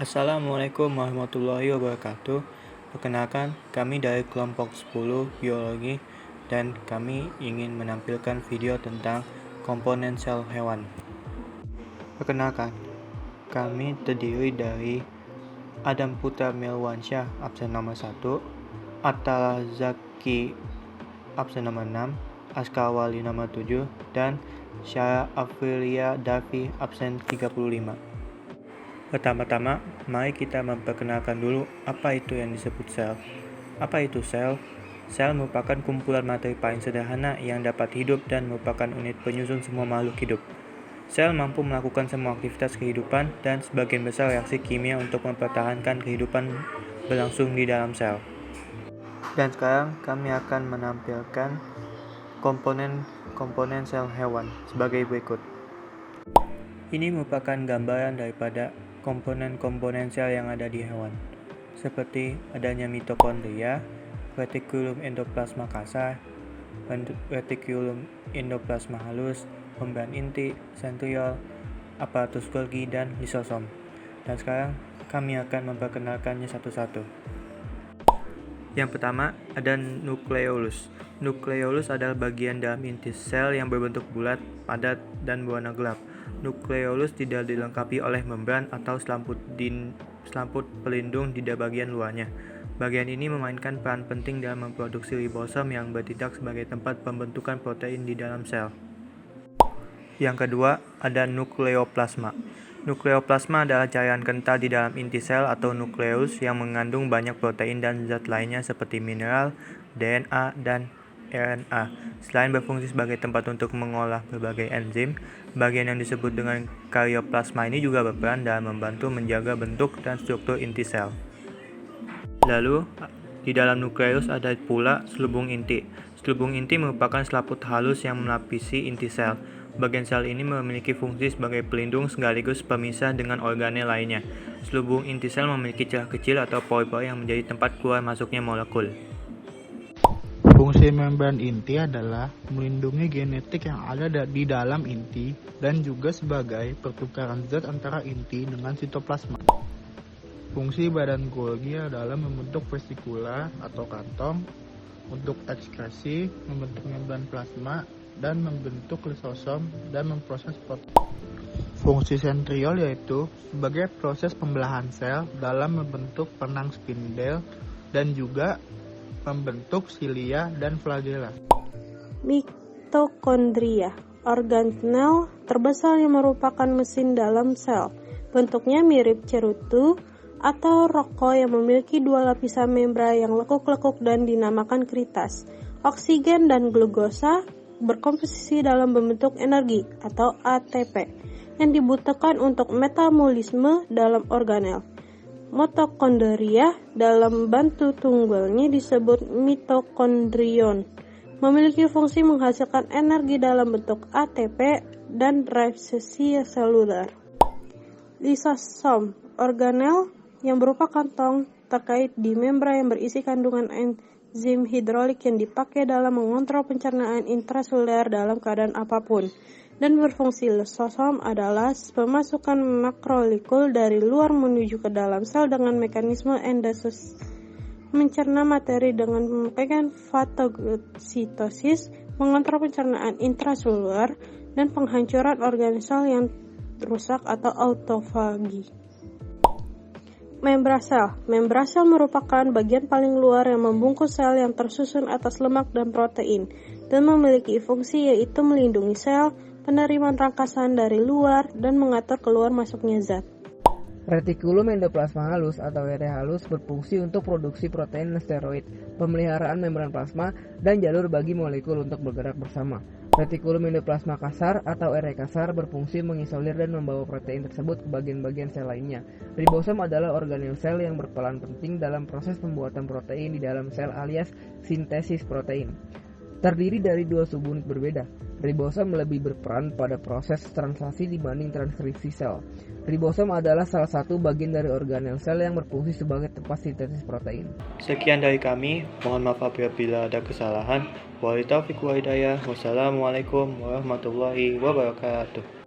Assalamualaikum warahmatullahi wabarakatuh. Perkenalkan, kami dari kelompok 10 biologi dan kami ingin menampilkan video tentang komponen sel hewan. Perkenalkan, kami terdiri dari Adam Putra Melwansyah, absen nomor 1, Atala Zaki, absen nomor 6, Askar Wali nomor 7, dan Syara Afrilia Davi, absen 35. Pertama-tama, mari kita memperkenalkan dulu apa itu yang disebut sel. Apa itu sel? Sel merupakan kumpulan materi paling sederhana yang dapat hidup dan merupakan unit penyusun semua makhluk hidup. Sel mampu melakukan semua aktivitas kehidupan dan sebagian besar reaksi kimia untuk mempertahankan kehidupan berlangsung di dalam sel. Dan sekarang kami akan menampilkan komponen sel hewan sebagai berikut. Ini merupakan gambaran daripada komponen-komponen sel yang ada di hewan, seperti adanya mitokondria, retikulum endoplasma kasar, retikulum endoplasma halus, membran inti, sentriol, aparatus Golgi, dan lisosom. Dan sekarang kami akan memperkenalkannya satu-satu. Yang pertama, ada nukleolus. Nukleolus adalah bagian dalam inti sel yang berbentuk bulat, padat, dan berwarna gelap. Nukleolus tidak dilengkapi oleh membran atau selamut pelindung di bagian luarnya. Bagian ini memainkan peran penting dalam memproduksi ribosom yang bertindak sebagai tempat pembentukan protein di dalam sel. Yang kedua, ada nukleoplasma. Nukleoplasma adalah cairan kental di dalam inti sel atau nukleus yang mengandung banyak protein dan zat lainnya seperti mineral, DNA, dan RNA. Selain berfungsi sebagai tempat untuk mengolah berbagai enzim, bagian yang disebut dengan karyoplasma ini juga berperan dalam membantu menjaga bentuk dan struktur inti sel. Lalu, di dalam nukleus ada pula selubung inti. Selubung inti merupakan selaput halus yang melapisi inti sel. Bagian sel ini memiliki fungsi sebagai pelindung sekaligus pemisah dengan organel lainnya. Selubung inti sel memiliki celah kecil atau pori-pori yang menjadi tempat keluar masuknya molekul. Fungsi membran inti adalah melindungi genetik yang ada di dalam inti dan juga sebagai pertukaran zat antara inti dengan sitoplasma. Fungsi badan Golgi adalah membentuk vesikula atau kantong untuk ekskresi, membentuk membran plasma, dan membentuk lisosom dan memproses protein. Fungsi sentriol yaitu sebagai proses pembelahan sel dalam membentuk penang spindel dan juga membentuk silia dan flagella. Mitokondria, organel terbesar yang merupakan mesin dalam sel. Bentuknya mirip cerutu atau rokok yang memiliki dua lapisan membran yang lekuk-lekuk dan dinamakan kritas. Oksigen dan glukosa berkomposisi dalam membentuk energi atau ATP yang dibutuhkan untuk metabolisme dalam organel. Mitokondria dalam bentuk tunggalnya disebut mitokondrion, memiliki fungsi menghasilkan energi dalam bentuk ATP dan ribosoma seluler. Lisosom, organel yang berupa kantong terkait di membran yang berisi kandungan enzim hidrolik yang dipakai dalam mengontrol pencernaan intraseluler dalam keadaan apapun. Dan berfungsi lisosom adalah pemasukan makrolekul dari luar menuju ke dalam sel dengan mekanisme endosis, mencerna materi dengan menggunakan fagositosis, mengontrol pencernaan intraseluler, dan penghancuran organ sel yang rusak atau autofagi. Membran sel. Membran sel merupakan bagian paling luar yang membungkus sel yang tersusun atas lemak dan protein, dan memiliki fungsi yaitu melindungi sel, penerimaan rangkasan dari luar, dan mengatur keluar masuknya zat. Retikulum endoplasma halus atau RE halus berfungsi untuk produksi protein dan steroid, pemeliharaan membran plasma, dan jalur bagi molekul untuk bergerak bersama. Retikulum endoplasma kasar atau RE kasar berfungsi mengisolir dan membawa protein tersebut ke bagian-bagian sel lainnya. Ribosom adalah organel sel yang berperan penting dalam proses pembuatan protein di dalam sel alias sintesis protein. Terdiri dari dua subunit berbeda. Ribosom lebih berperan pada proses translasi dibanding transkripsi sel. Ribosom adalah salah satu bagian dari organel sel yang berfungsi sebagai tempat sintesis protein. Sekian dari kami, mohon maaf apabila ada kesalahan. Wabillahi taufiq wal hidayah. Wassalamualaikum warahmatullahi wabarakatuh.